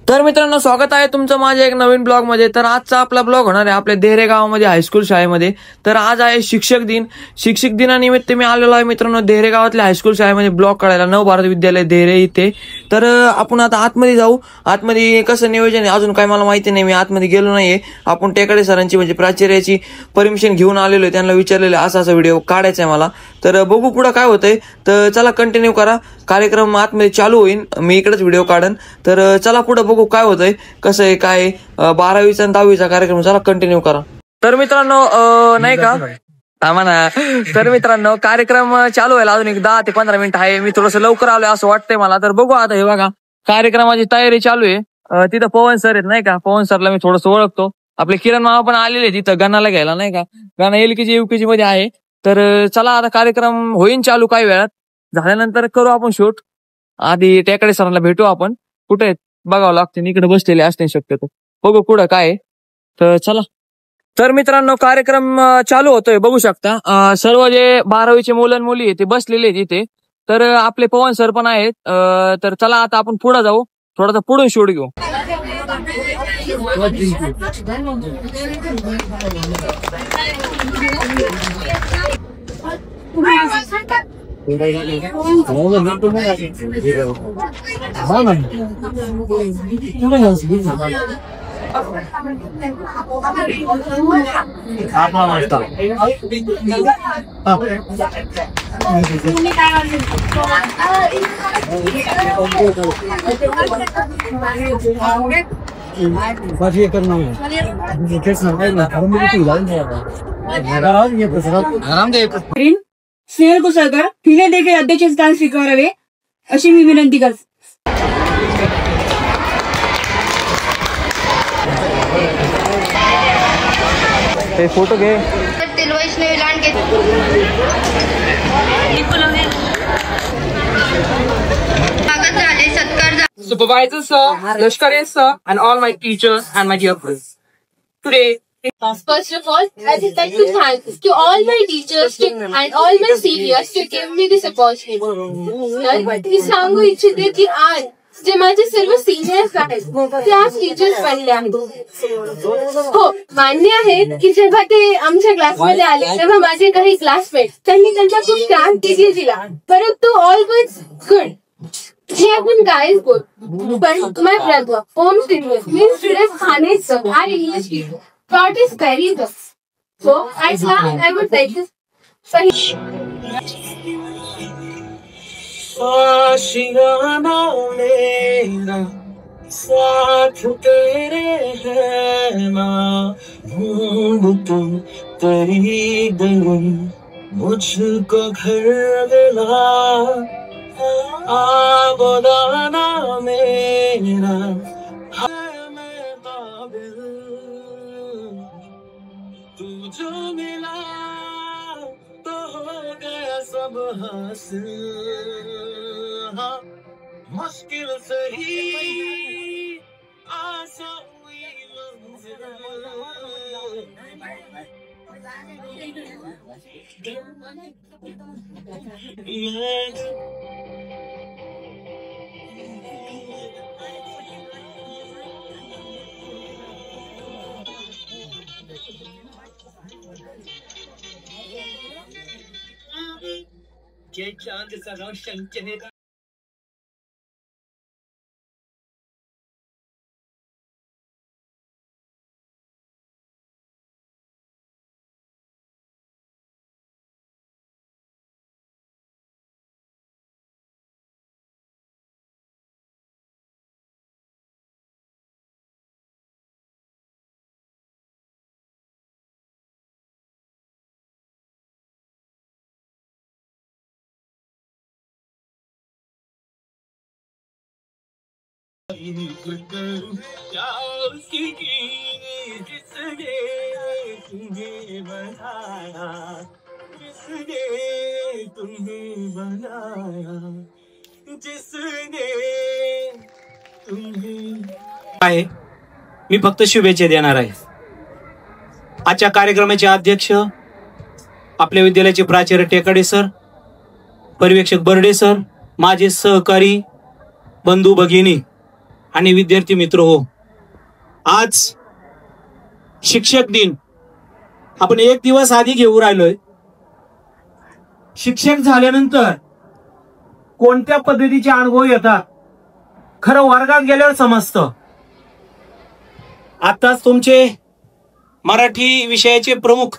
तर मित्रांनो, स्वागत आहे तुमचं माझ्या एक नवीन ब्लॉग मध्ये। तर आजचा आपला ब्लॉग होणार आहे आपल्या देहरे गावामध्ये हायस्कूल शाळेमध्ये। तर आज आहे शिक्षक दिन। शिक्षक दिनानिमित्त मी आलेलो आहे मित्रांनो देहरे गावातल्या हायस्कूल शाळेमध्ये ब्लॉग काढायला, नवभारत विद्यालय देहरे इथे। तर आपण आता आतमध्ये जाऊ। आतमध्ये कसं नियोजन आहे अजून काय मला माहिती नाही, मी आतमध्ये गेलो नाहीये। आपण टेकाडे सरांची म्हणजे प्राचार्याची परमिशन घेऊन आलेलो आहे, त्यांना विचारलेलं असा व्हिडिओ काढायचा आहे मला। तर बघू पुढे काय होतंय। तर चला कंटिन्यू करा, कार्यक्रम आतमध्ये चालू होईल, मी इकडेच व्हिडिओ काढन। तर चला पुढे बघू काय होतंय, कसं आहे काय 12वीचा आणि 10वीचा कार्यक्रम। चला कंटिन्यू करा। तर मित्रांनो नाही का म्हणा, तर मित्रांनो कार्यक्रम चालू व्हायला अजून एक 10 ते 15 मिनिट आहे। मी थोडंसं लवकर आलोय असं वाटतंय मला। तर बघू आता, हे बघा कार्यक्रमाची तयारी चालू आहे। तिथं पवन सर आहेत नाही का, पवन सरला मी थोडंसं ओळखतो। आपले किरण मामा पण आलेले तिथं गणाला घ्यायला नाही का, गणा LKG UKG मध्ये आहे। तर चला आता कार्यक्रम होईन चालू काही वेळात, झाल्यानंतर करू आपण शूट। आधी टेकडे सरांना भेटू आपण, कुठे आहेत बघावं लागते, इकडे बसलेले असते शक्यतो, बघू कुठं काय। तर चला। तर मित्रांनो कार्यक्रम चालू होतोय, बघू शकता सर्व जे 12वीचे मुलं मुली आहेत ते बसलेले आहेत इथे। तर आपले पवन सर पण आहेत। तर चला आता आपण पुढे जाऊ, थोडासा पुढून शूट घेऊ। स्नेहल कुसळकर तिने देखील अध्यक्ष स्थान स्वीकारावे अशी मी विनंती करते। फोटो घे। वैष्णवी लांडगे स्वागत झाले, सत्कार झाले। Supervisor sir, Lashkari sir, and all my teachers and my dear friends. Today, First of all, I would like to thank to all my teachers and all my seniors to give me this opportunity. मी सांगू इच्छिते की आज जे माझे सर्व seniors आहेत ते आज टीचर्स बनले आहेत। हो, मान्य आहे की जेव्हा ते आमच्या क्लासमध्ये आले तेव्हा माझे काही क्लासमेट त्यांनी त्यांचा खूप छान टीचर दिला, परंतु ऑल वॉज गुड। हे आपण guys good, but my brother, home students, means students Khane sir, our English teacher, taught us very well. So, I would like to say. Ashiana मेरा साथ तेरे है ना, ढूंढ तुम तेरी गली मुझको घर दिला। आबदाना मेरा है मैं काबिल, तू जो मिला तो हो गया सब हासिल। हाँ, मुश्किल से ही आसान हुई मंजिल। ये चांद सा रोशन चेहरा क्या उसकी जिसने तुम्हें बनाया, जिसने तुम्हें बनाया, जिसने तुम्हें आहे मी फक्त शुभेच्छा देणार आहे। आजच्या कार्यक्रमाचे अध्यक्ष आपल्या विद्यालयाचे प्राचार्य टेकाडे सर, पर्यवेक्षक बर्डे सर, माझे सहकारी बंधू भगिनी आणि विद्यार्थी मित्र हो, आज शिक्षक दिन आपण एक दिवस आधी घेऊन राहिलोय. शिक्षक झाल्यानंतर कोणत्या पद्धतीचे अनुभव येतात खरं वर्गात गेल्यावर समजतं. आताच तुमचे मराठी विषयाचे प्रमुख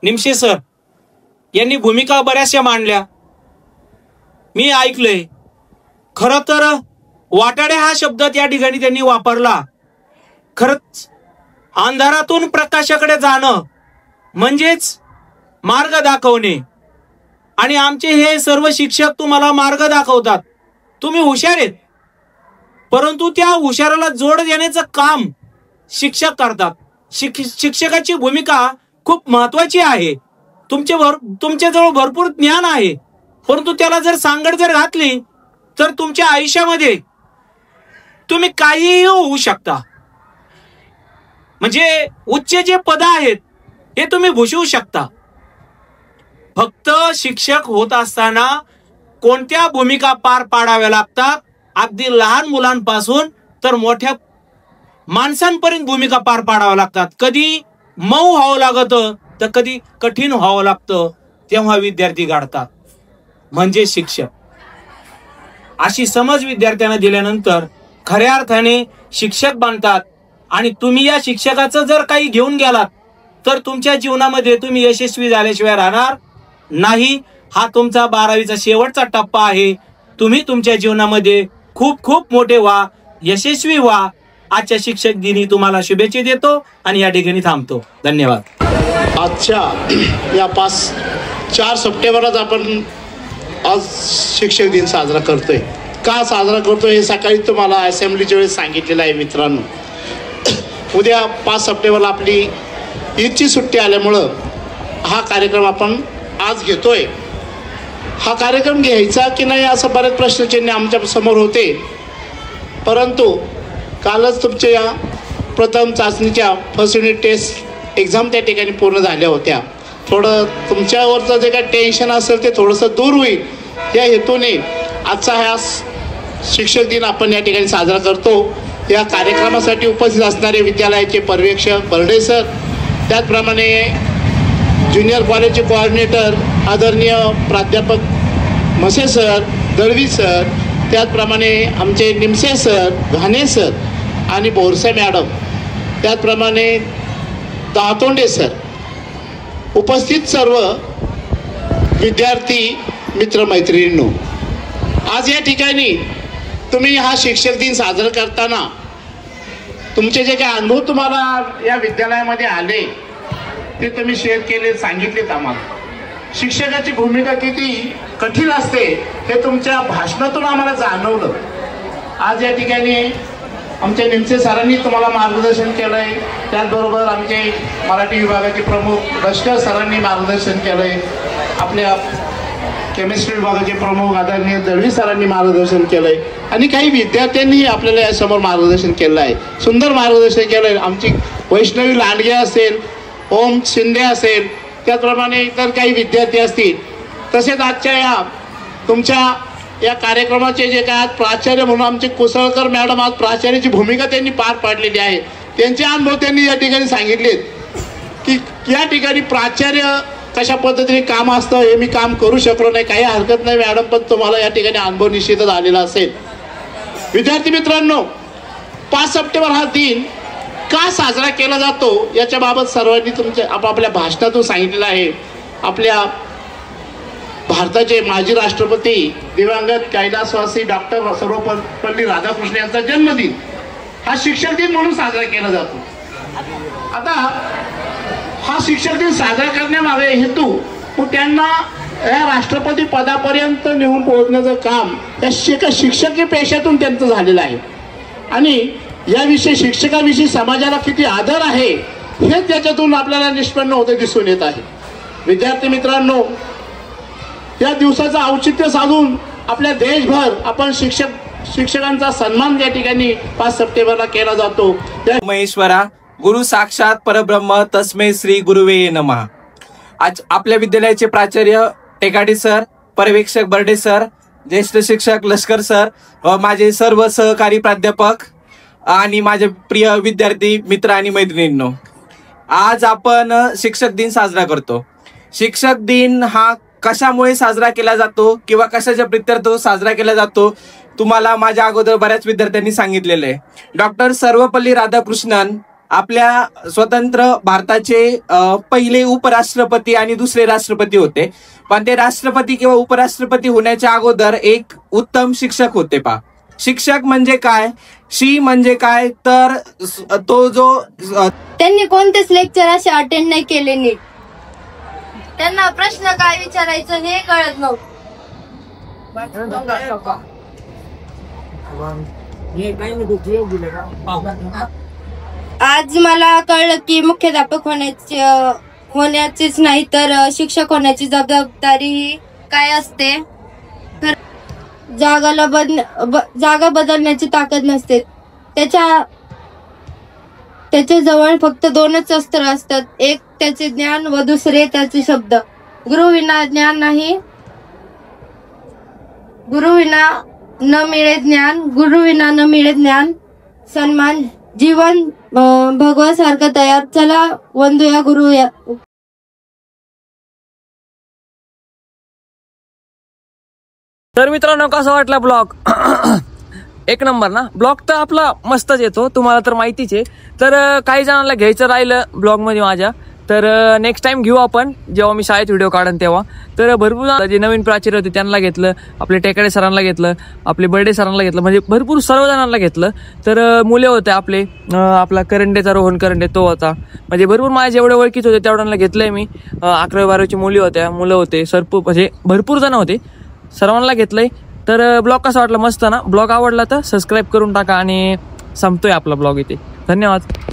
निमशे सर यांनी भूमिका बऱ्याचशा मांडल्या, मी ऐकलंय. खरं तर वाटाडे हा शब्द त्या ठिकाणी त्यांनी वापरला. खरंच अंधारातून प्रकाशाकडे जाणं म्हणजेच मार्ग दाखवणे. आणि आमचे हे सर्व शिक्षक तुम्हाला मार्ग दाखवतात. तुम्ही हुशार आहेत, परंतु त्या हुशाराला जोड देण्याचं काम शिक्षक करतात. शिक्षकाची भूमिका खूप महत्वाची आहे. तुमच्याजवळ भरपूर ज्ञान आहे, परंतु त्याला जर सांगड जर घातली तर तुमच्या आयुष्यामध्ये तुम्ही काहीही होऊ शकता. म्हणजे उच्च जे पद आहेत हे तुम्ही भूषवू शकता. फक्त शिक्षक होत असताना कोणत्या भूमिका पार पाडाव्या लागतात, अगदी लहान मुलांपासून तर मोठ्या माणसांपर्यंत भूमिका पार पाडाव्या लागतात. कधी मऊ व्हावं लागतं तर कधी कठीण व्हावं लागतं, तेव्हा विद्यार्थी घडतात. म्हणजे शिक्षक अशी समज विद्यार्थ्यांना दिल्यानंतर खऱ्या अर्थाने शिक्षक बनतात. आणि तुम्ही या शिक्षकाचं जर काही घेऊन गेलात तर तुमच्या जीवनामध्ये तुम्ही यशस्वी झाल्याशिवाय राहणार नाही. हा तुमचा 12वीचा शेवटचा टप्पा आहे. तुम्ही तुमच्या जीवनामध्ये खूप खूप मोठे व्हा, यशस्वी व्हा. आजच्या शिक्षक दिनी तुम्हाला शुभेच्छा देतो आणि या ठिकाणी थांबतो. धन्यवाद. आजच्या या 4 सप्टेंबरलाच आपण आज शिक्षक दिन साजरा करतोय. का साजरा करतोय हे सकाळी तुम्हाला असेंब्लीच्या वेळेस सांगितलेलं आहे. मित्रांनो, उद्या 5 सप्टेंबरला आपली ईदची सुट्टी आल्यामुळं हा कार्यक्रम आपण आज घेतोय. हा कार्यक्रम घ्यायचा की नाही असं बरेच प्रश्नचिन्ह आमच्या समोर होते, परंतु कालच तुमच्या या प्रथम चाचणीच्या फर्स्ट युनिट टेस्ट एक्झाम त्या ठिकाणी पूर्ण झाल्या होत्या. थोडं तुमच्यावरचं जे काही टेन्शन असेल ते थोडंसं दूर होईल या हेतूने आजचा हा शिक्षक दिन आपण या ठिकाणी साजरा करतो. या कार्यक्रमासाठी उपस्थित असणारे विद्यालयाचे पर्यवेक्षक बर्डे सर, त्याचप्रमाणे ज्युनियर कॉलेजचे कोऑर्डिनेटर आदरणीय प्राध्यापक मसे सर, दळवी सर, त्याचप्रमाणे आमचे निमसे सर, घाणे सर आणि बोरसे मॅडम, त्याचप्रमाणे दातोंडे सर, उपस्थित सर्व विद्यार्थी मित्रमैत्रिणींनो, आज या ठिकाणी तुम्ही हा शिक्षक दिन साजरा करताना तुमचे जे काही अनुभव तुम्हाला या विद्यालयामध्ये आले ते तुम्ही शेअर केले, सांगितलेत आम्हाला. शिक्षकाची भूमिका किती कठीण असते हे तुमच्या भाषणातून आम्हाला जाणवलं. आज या ठिकाणी आमच्या निमसे सरांनी तुम्हाला मार्गदर्शन केलंय, त्याचबरोबर आमचे मराठी विभागाचे प्रमुख लष्कर सरांनी मार्गदर्शन केलंय, आपल्या केमिस्ट्री विभागाचे प्रमुख आदरणीय दळवी सरांनी मार्गदर्शन केलंय आणि काही विद्यार्थ्यांनी आपल्याला यासमोर मार्गदर्शन केलं आहे. सुंदर मार्गदर्शन केलंय. आमची वैष्णवी लांडगे असेल, ओम शिंदे असेल, त्याचप्रमाणे इतर काही विद्यार्थी असतील. तसेच आजच्या या तुमच्या या कार्यक्रमाचे जे काय आज प्राचार्य म्हणून आमचे कुसळकर मॅडम आज प्राचार्याची भूमिका त्यांनी पार पाडलेली आहे. त्यांचे अनुभव त्यांनी या ठिकाणी सांगितलेत की या ठिकाणी प्राचार्य कशा पद्धतीने काम असतं हे मी काम करू शकलो नाही. काही हरकत नाही मॅडम, पण तुम्हाला या ठिकाणी अनुभव निश्चितच आलेला असेल. विद्यार्थी मित्रांनो, 5 सप्टेंबर हा दिन का साजरा केला जातो याच्याबाबत सर्वांनी तुमच्या आपापल्या भाषणातून सांगितलेलं आहे. आपल्या भारताचे माजी राष्ट्रपती दिवंगत कैलासवासी डॉक्टर सर्वपल्ली राधाकृष्ण यांचा जन्मदिन हा शिक्षक दिन म्हणून साजरा केला जातो. आता हा शिक्षक दिन साजरा करण्यामागे हेतू मग त्यांना या राष्ट्रपती पदापर्यंत नेऊन पोहोचण्याचं काम या शिक्षकी पेशातून त्यांचं झालेलं आहे. आणि याविषयी शिक्षकाविषयी समाजाला किती आदर आहे हे त्याच्यातून आपल्याला निष्पन्न होते दिसून येत आहे. विद्यार्थी मित्रांनो, या दिवसाचं औचित्य साधून आपल्या देशभर आपण शिक्षकांचा सन्मान या ठिकाणी 5 सप्टेंबरला केला जातो. महेश्वरा गुरु साक्षात परब्रह्म तस्मै श्री गुरुवे नमः. आज आपल्या विद्यालयाचे प्राचार्य टेकाडे सर, पर्यवेक्षक बर्डे सर, ज्येष्ठ शिक्षक लष्कर सर व माझे सर्व सहकारी प्राध्यापक आणि माझे प्रिय विद्यार्थी मित्र आणि मैत्रिणींनो, आज आपण शिक्षक दिन साजरा करतो. शिक्षक दिन हा कशामुळे साजरा केला जातो किंवा कशाच्या प्रित्यर्थ साजरा केला जातो तुम्हाला माझ्या अगोदर बऱ्याच विद्यार्थ्यांनी सांगितलेलं आहे. डॉक्टर सर्वपल्ली राधाकृष्णन आपल्या स्वतंत्र भारताचे पहिले उपराष्ट्रपती आणि दुसरे राष्ट्रपती होते. पण ते राष्ट्रपती किंवा उपराष्ट्रपती होण्याच्या अगोदर एक उत्तम शिक्षक होते. शिक्षक म्हणजे काय, शी म्हणजे काय, तर तो जो त्यांनी कोणतेच लेक्चर असे अटेंड नाही केले नीट. त्यांना प्रश्न काय विचारायचं हे कळत नव्हतं. आज मला कळलं की मुख्याध्यापक होण्याचीच नाही तर शिक्षक होण्याची जबाबदारी काय असते. जागा बदलण्याची ताकद नसते. त्याच्या जवळ फक्त 2च अस्त्र असतात, एक त्याचे ज्ञान व दुसरे त्याचे शब्द. गुरुविना ज्ञान नाही, गुरुविना न मिळे ज्ञान, सन्मान, जीवन भगवासारखं तयार. चला वंदूया गुरुया. तर मित्रांनो, कसा वाटला ब्लॉग? एक नंबर ना. ब्लॉग तर आपला मस्तच येतो, तुम्हाला तर माहितीच आहे. तर काही जणांना घ्यायचं राहिलं ब्लॉग मध्ये माझ्या, तर नेक्स्ट टाइम घेऊ आपण, जेव्हा मी शाळेत व्हिडिओ काढन तेव्हा. तर भरपूर जे नवीन प्राचार्य होते त्यांना घेतलं, आपले टेकाडे सरांना घेतलं, आपले बर्डे सरांना घेतलं, म्हणजे भरपूर सर्वजणांना घेतलं. तर मुले होते आपले, आपला करंडेचा रोहन करंडे तो होता, म्हणजे भरपूर माझ्या जेवढे ओळखीच होते तेवढ्यांना घेतलंय मी. 11वी-12वीची मुलं होते, म्हणजे भरपूर जण होते, सर्वांना घेतलंय. तर ब्लॉग कसा वाटला? मस्त ना. ब्लॉग आवडला तर सबस्क्राईब करून टाका आणि संपतोय आपला ब्लॉग इथे. धन्यवाद.